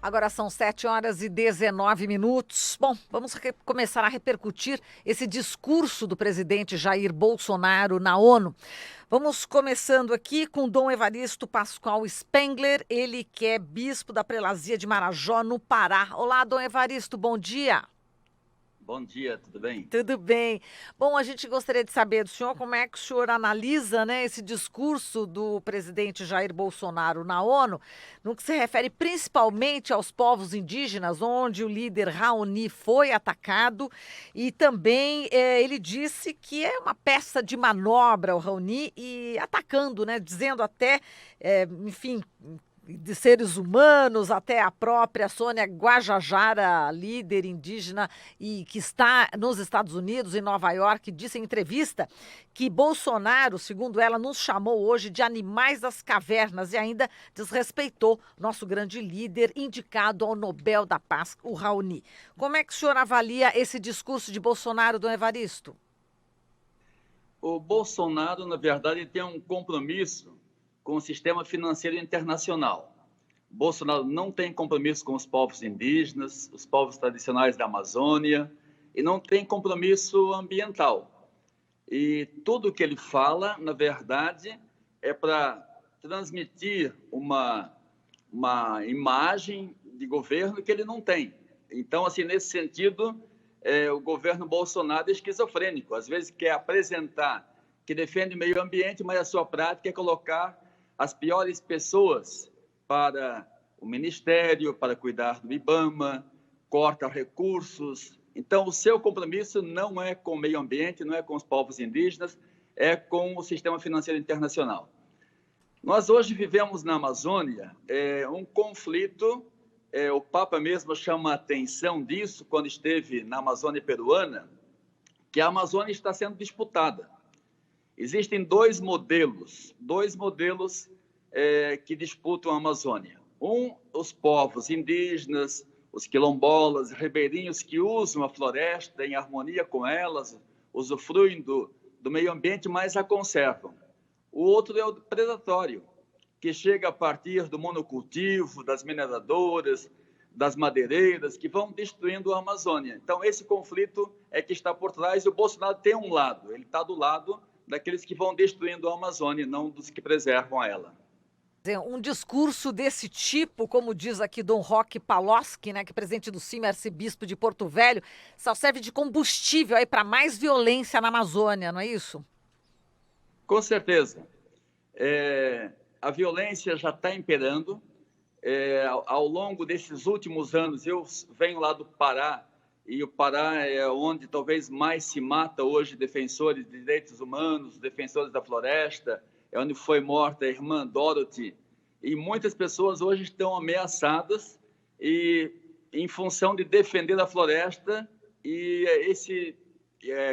Agora são 7h19. Bom, vamos começar a repercutir esse discurso do presidente Jair Bolsonaro na ONU. Vamos começando aqui com Dom Evaristo Pascoal Spengler, ele que é bispo da Prelazia de Marajó, no Pará. Olá, Dom Evaristo, bom dia. Bom dia, tudo bem? Tudo bem. Bom, a gente gostaria de saber do senhor como é que o senhor analisa, né, esse discurso do presidente Jair Bolsonaro na ONU, no que se refere principalmente aos povos indígenas, onde o líder Raoni foi atacado e também ele disse que é uma peça de manobra o Raoni e atacando, né, dizendo até, enfim, de seres humanos, até a própria Sônia Guajajara, líder indígena e que está nos Estados Unidos, em Nova York, disse em entrevista que Bolsonaro, segundo ela, nos chamou hoje de animais das cavernas e ainda desrespeitou nosso grande líder indicado ao Nobel da Paz, o Raoni. Como é que o senhor avalia esse discurso de Bolsonaro, Dom Evaristo? O Bolsonaro, na verdade, tem um compromisso com o sistema financeiro internacional. Bolsonaro não tem compromisso com os povos indígenas, os povos tradicionais da Amazônia, e não tem compromisso ambiental. E tudo que ele fala, na verdade, é para transmitir uma imagem de governo que ele não tem. Então, assim, nesse sentido, o governo Bolsonaro é esquizofrênico. Às vezes quer apresentar que defende o meio ambiente, mas a sua prática é colocar as piores pessoas para o Ministério, para cuidar do IBAMA, corta recursos. Então, o seu compromisso não é com o meio ambiente, não é com os povos indígenas, é com o sistema financeiro internacional. Nós hoje vivemos na Amazônia um conflito, o Papa mesmo chama a atenção disso quando esteve na Amazônia peruana, que a Amazônia está sendo disputada. Existem dois modelos que disputam a Amazônia. Os povos indígenas, os quilombolas, ribeirinhos que usam a floresta em harmonia com elas, usufruem do meio ambiente, mas a conservam. O outro é o predatório, que chega a partir do monocultivo, das mineradoras, das madeireiras, que vão destruindo a Amazônia. Então, esse conflito é que está por trás, e o Bolsonaro tem um lado, ele está do lado daqueles que vão destruindo a Amazônia, não dos que preservam ela. Um discurso desse tipo, como diz aqui Dom Roque Palocci, né, que é presidente do CIMA, arcebispo de Porto Velho, só serve de combustível aí para mais violência na Amazônia, não é isso? Com certeza. A violência já está imperando. Ao longo desses últimos anos, eu venho lá do Pará, e o Pará é onde talvez mais se mata hoje defensores de direitos humanos, defensores da floresta, é onde foi morta a irmã Dorothy, e muitas pessoas hoje estão ameaçadas e em função de defender a floresta e esse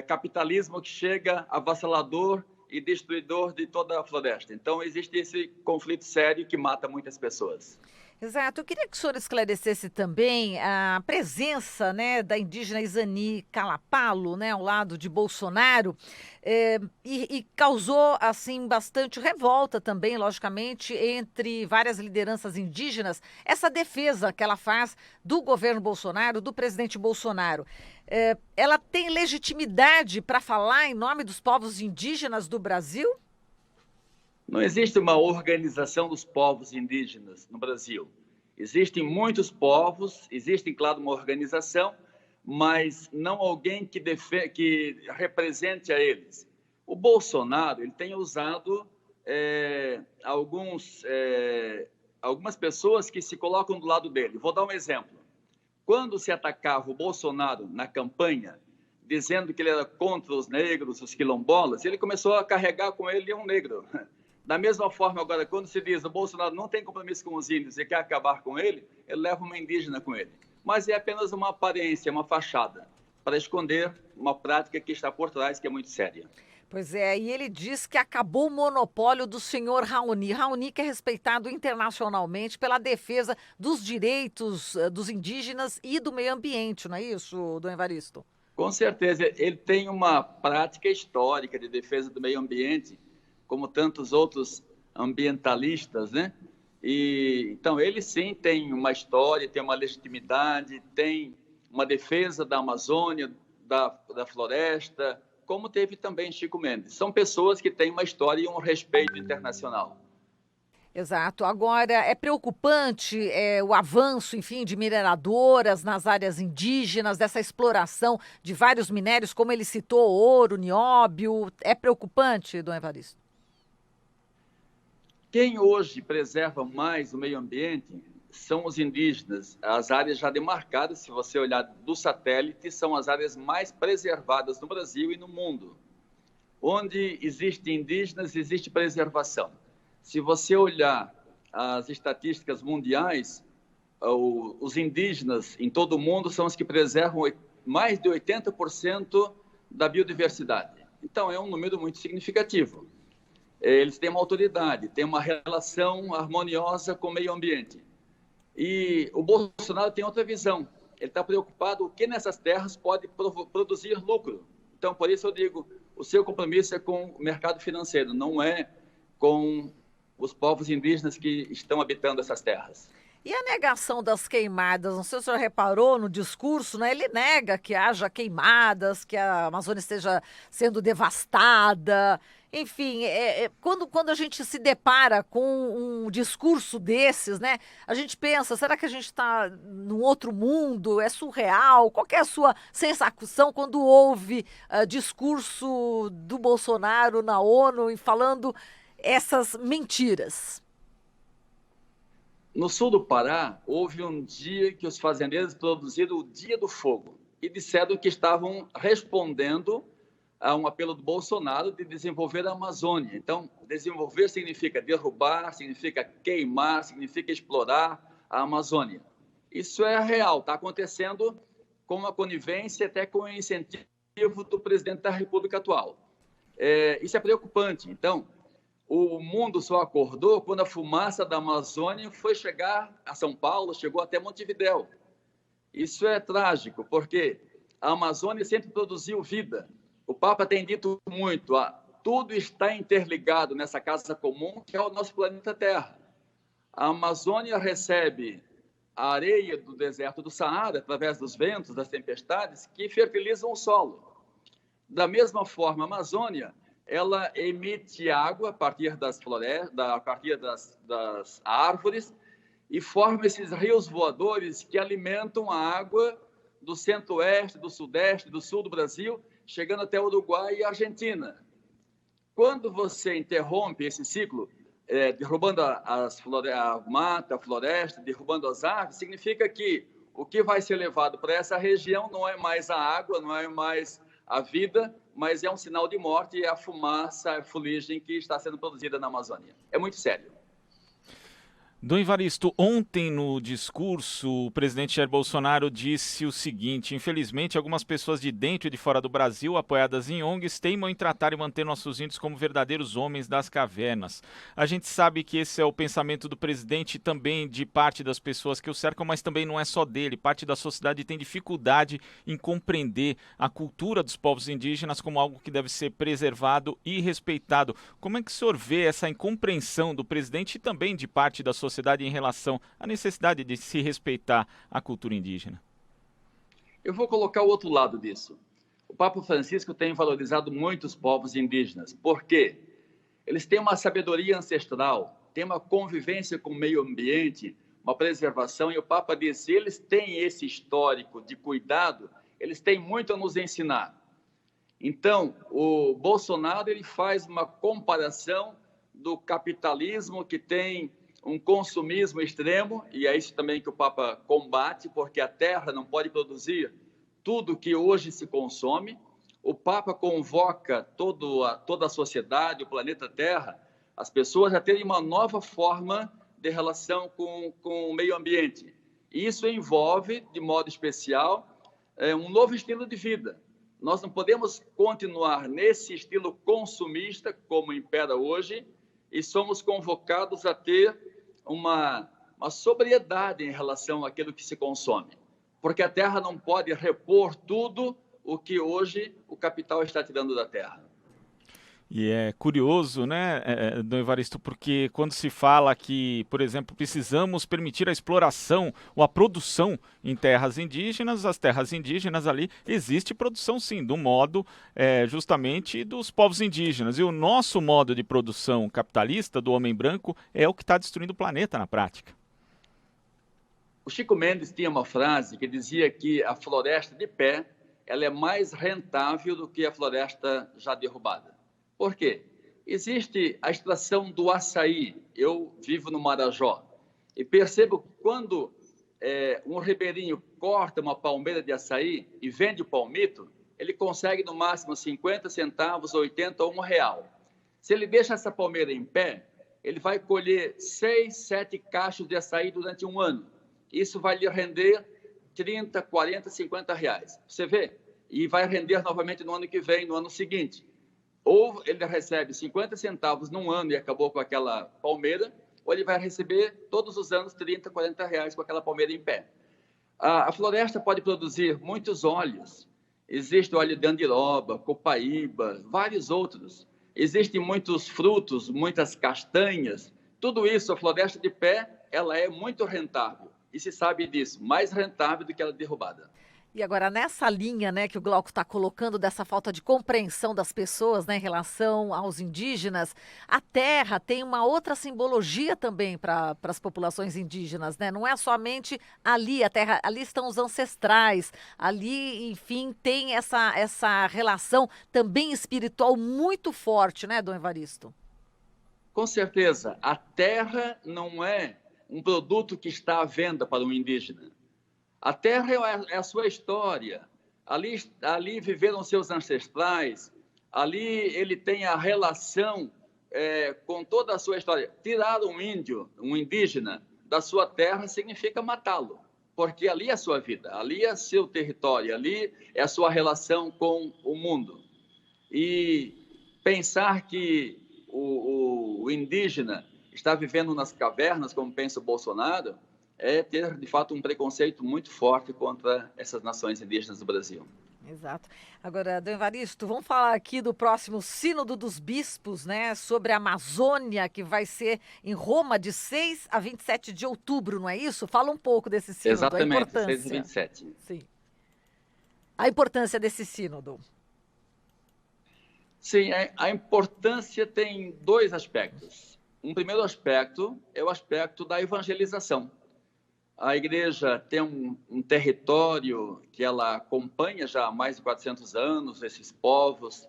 capitalismo que chega avassalador e destruidor de toda a floresta. Então, existe esse conflito sério que mata muitas pessoas. Exato. Eu queria que o senhor esclarecesse também a presença, né, da indígena Izani Calapalo, né, ao lado de Bolsonaro, e causou, assim, bastante revolta também, logicamente, entre várias lideranças indígenas, essa defesa que ela faz do governo Bolsonaro, do presidente Bolsonaro. Ela tem legitimidade para falar em nome dos povos indígenas do Brasil? Não existe uma organização dos povos indígenas no Brasil. Existem muitos povos, existe, claro, uma organização, mas não alguém que represente a eles. O Bolsonaro ele tem usado algumas pessoas que se colocam do lado dele. Vou dar um exemplo. Quando se atacava o Bolsonaro na campanha, dizendo que ele era contra os negros, os quilombolas, ele começou a carregar com ele um negro. Da mesma forma, agora, quando se diz que o Bolsonaro não tem compromisso com os índios e quer acabar com ele leva uma indígena com ele. Mas é apenas uma aparência, uma fachada, para esconder uma prática que está por trás, que é muito séria. Pois é, e ele diz que acabou o monopólio do senhor Raoni. Raoni que é respeitado internacionalmente pela defesa dos direitos dos indígenas e do meio ambiente, não é isso, Dom Evaristo? Com certeza, ele tem uma prática histórica de defesa do meio ambiente, como tantos outros ambientalistas, né? E então ele sim tem uma história, tem uma legitimidade, tem uma defesa da Amazônia, da floresta, como teve também Chico Mendes. São pessoas que têm uma história e um respeito internacional. Exato. Agora, é preocupante o avanço, enfim, de mineradoras nas áreas indígenas, dessa exploração de vários minérios, como ele citou, ouro, nióbio. É preocupante, Dom Evaristo? Quem hoje preserva mais o meio ambiente são os indígenas. As áreas já demarcadas, se você olhar do satélite, são as áreas mais preservadas no Brasil e no mundo. Onde existem indígenas, existe preservação. Se você olhar as estatísticas mundiais, os indígenas em todo o mundo são os que preservam mais de 80% da biodiversidade. Então, é um número muito significativo. Eles têm uma autoridade, têm uma relação harmoniosa com o meio ambiente. E o Bolsonaro tem outra visão. Ele está preocupado o que nessas terras pode produzir lucro. Então, por isso eu digo, o seu compromisso é com o mercado financeiro, não é com os povos indígenas que estão habitando essas terras. E a negação das queimadas? Não sei se o senhor reparou no discurso, né? Ele nega que haja queimadas, que a Amazônia esteja sendo devastada. Enfim, quando a gente se depara com um discurso desses, né? A gente pensa, será que a gente está num outro mundo? É surreal? Qual que é a sua sensação quando ouve discurso do Bolsonaro na ONU e falando essas mentiras? No sul do Pará, houve um dia que os fazendeiros produziram o Dia do Fogo e disseram que estavam respondendo a um apelo do Bolsonaro de desenvolver a Amazônia. Então, desenvolver significa derrubar, significa queimar, significa explorar a Amazônia. Isso é real, está acontecendo com uma conivência, até com o incentivo do presidente da República atual. Isso é preocupante. Então, o mundo só acordou quando a fumaça da Amazônia foi chegar a São Paulo, chegou até Montevidéu. Isso é trágico, porque a Amazônia sempre produziu vida. O Papa tem dito muito, tudo está interligado nessa casa comum que é o nosso planeta Terra. A Amazônia recebe a areia do deserto do Saara, através dos ventos, das tempestades, que fertilizam o solo. Da mesma forma, a Amazônia ela emite água a partir das florestas, a partir das árvores, e forma esses rios voadores que alimentam a água do centro-oeste, do sudeste, do sul do Brasil, chegando até o Uruguai e a Argentina. Quando você interrompe esse ciclo, derrubando a mata, a floresta, derrubando as árvores, significa que o que vai ser levado para essa região não é mais a água, não é mais a vida, mas é um sinal de morte e é a fumaça, a fuligem que está sendo produzida na Amazônia. É muito sério. Dom Evaristo, ontem no discurso, o presidente Jair Bolsonaro disse o seguinte: infelizmente, algumas pessoas de dentro e de fora do Brasil, apoiadas em ONGs, teimam em tratar e manter nossos índios como verdadeiros homens das cavernas. A gente sabe que esse é o pensamento do presidente e também de parte das pessoas que o cercam, mas também não é só dele. Parte da sociedade tem dificuldade em compreender a cultura dos povos indígenas como algo que deve ser preservado e respeitado. Como é que o senhor vê essa incompreensão do presidente e também de parte da sociedade em relação à necessidade de se respeitar a cultura indígena? Eu vou colocar o outro lado disso. O Papa Francisco tem valorizado muito os povos indígenas, porque eles têm uma sabedoria ancestral, têm uma convivência com o meio ambiente, uma preservação, e o Papa diz, eles têm esse histórico de cuidado, eles têm muito a nos ensinar. Então, o Bolsonaro ele faz uma comparação do capitalismo que tem um consumismo extremo, e é isso também que o Papa combate, porque a terra não pode produzir tudo que hoje se consome. O Papa convoca toda a sociedade, o planeta Terra, as pessoas a terem uma nova forma de relação com o meio ambiente. E isso envolve, de modo especial, um novo estilo de vida. Nós não podemos continuar nesse estilo consumista, como impera hoje, e somos convocados a ter uma sobriedade em relação àquilo que se consome, porque a terra não pode repor tudo o que hoje o capital está tirando da terra. E é curioso, né, Dom Evaristo, porque quando se fala que, por exemplo, precisamos permitir a exploração ou a produção em terras indígenas, as terras indígenas ali, existe produção sim, do modo justamente dos povos indígenas. E o nosso modo de produção capitalista do homem branco é o que está destruindo o planeta na prática. O Chico Mendes tinha uma frase que dizia que a floresta de pé ela é mais rentável do que a floresta já derrubada. Por quê? Existe a extração do açaí. Eu vivo no Marajó e percebo que quando um ribeirinho corta uma palmeira de açaí e vende o palmito, ele consegue no máximo 50 centavos, 80 ou R$1. Se ele deixa essa palmeira em pé, ele vai colher 6, 7 cachos de açaí durante um ano. Isso vai lhe render 30, 40, 50 reais. Você vê? E vai render novamente no ano que vem, no ano seguinte. Ou ele recebe 50 centavos num ano e acabou com aquela palmeira, ou ele vai receber todos os anos 30, 40 reais com aquela palmeira em pé. A floresta pode produzir muitos óleos. Existe o óleo de andiroba, copaíba, vários outros. Existem muitos frutos, muitas castanhas. Tudo isso, a floresta de pé, ela é muito rentável. E se sabe disso, mais rentável do que ela derrubada. E agora, nessa linha, né, que o Glauco está colocando dessa falta de compreensão das pessoas, né, em relação aos indígenas, a terra tem uma outra simbologia também para as populações indígenas, né? Não é somente ali, a terra, ali estão os ancestrais, ali, enfim, tem essa relação também espiritual muito forte, né, Dom Evaristo? Com certeza, a terra não é um produto que está à venda para o indígena. A terra é a sua história. Ali viveram seus ancestrais. Ali ele tem a relação com toda a sua história. Tirar um índio, um indígena, da sua terra significa matá-lo, porque ali é a sua vida, ali é seu território, ali é a sua relação com o mundo. E pensar que o indígena está vivendo nas cavernas, como pensa o Bolsonaro, é ter, de fato, um preconceito muito forte contra essas nações indígenas do Brasil. Exato. Agora, Dom Evaristo, vamos falar aqui do próximo Sínodo dos Bispos, né? Sobre a Amazônia, que vai ser em Roma de 6 a 27 de outubro, não é isso? Fala um pouco desse sínodo, Exatamente, a importância. 6 e 27. Sim. A importância desse sínodo. Sim, a importância tem dois aspectos. Um primeiro aspecto é o aspecto da evangelização. A igreja tem um território que ela acompanha já há mais de 400 anos, esses povos,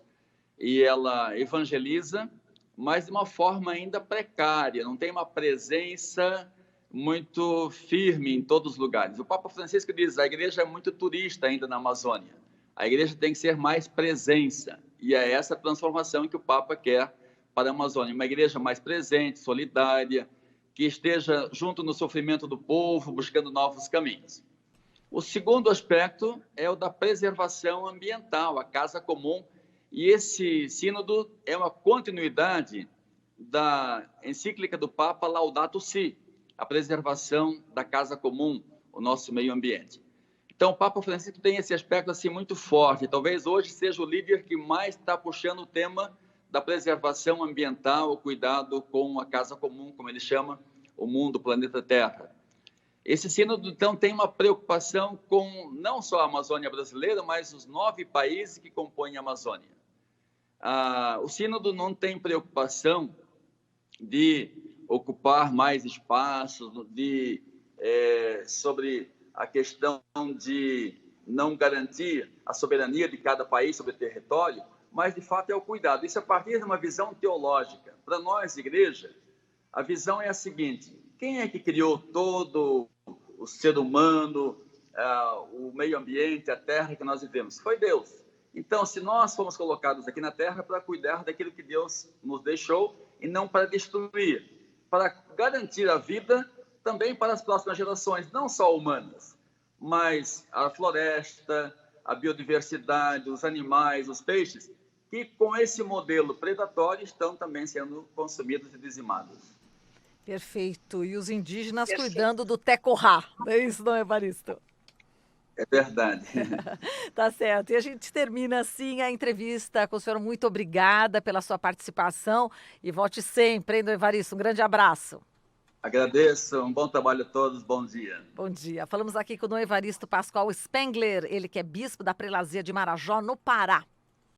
e ela evangeliza, mas de uma forma ainda precária, não tem uma presença muito firme em todos os lugares. O Papa Francisco diz, a igreja é muito turista ainda na Amazônia, a igreja tem que ser mais presença, e é essa transformação que o Papa quer para a Amazônia, uma igreja mais presente, solidária, que esteja junto no sofrimento do povo, buscando novos caminhos. O segundo aspecto é o da preservação ambiental, a Casa Comum, e esse sínodo é uma continuidade da encíclica do Papa Laudato Si, a preservação da Casa Comum, o nosso meio ambiente. Então, o Papa Francisco tem esse aspecto assim muito forte, talvez hoje seja o líder que mais está puxando o tema da preservação ambiental, o cuidado com a casa comum, como ele chama, o mundo, o planeta Terra. Esse sínodo, então, tem uma preocupação com não só a Amazônia brasileira, mas os 9 países que compõem a Amazônia. O sínodo não tem preocupação de ocupar mais espaços, sobre a questão de não garantir a soberania de cada país sobre o território, mas, de fato, é o cuidado. Isso a partir de uma visão teológica. Para nós, igreja, a visão é a seguinte, quem é que criou todo o ser humano, o meio ambiente, a terra que nós vivemos? Foi Deus. Então, se nós fomos colocados aqui na terra para cuidar daquilo que Deus nos deixou e não para destruir, para garantir a vida também para as próximas gerações, não só humanas, mas a floresta, a biodiversidade, os animais, os peixes, que com esse modelo predatório estão também sendo consumidos e dizimados. Perfeito. E os indígenas cuidando do tecorá, não é isso, Dom Evaristo? É verdade. Tá certo. E a gente termina assim a entrevista com o senhor. Muito obrigada pela sua participação e volte sempre, hein, Dom Evaristo? Um grande abraço. Agradeço, um bom trabalho a todos, bom dia. Bom dia. Falamos aqui com o Dom Evaristo Pascoal Spengler, ele que é bispo da Prelazia de Marajó, no Pará.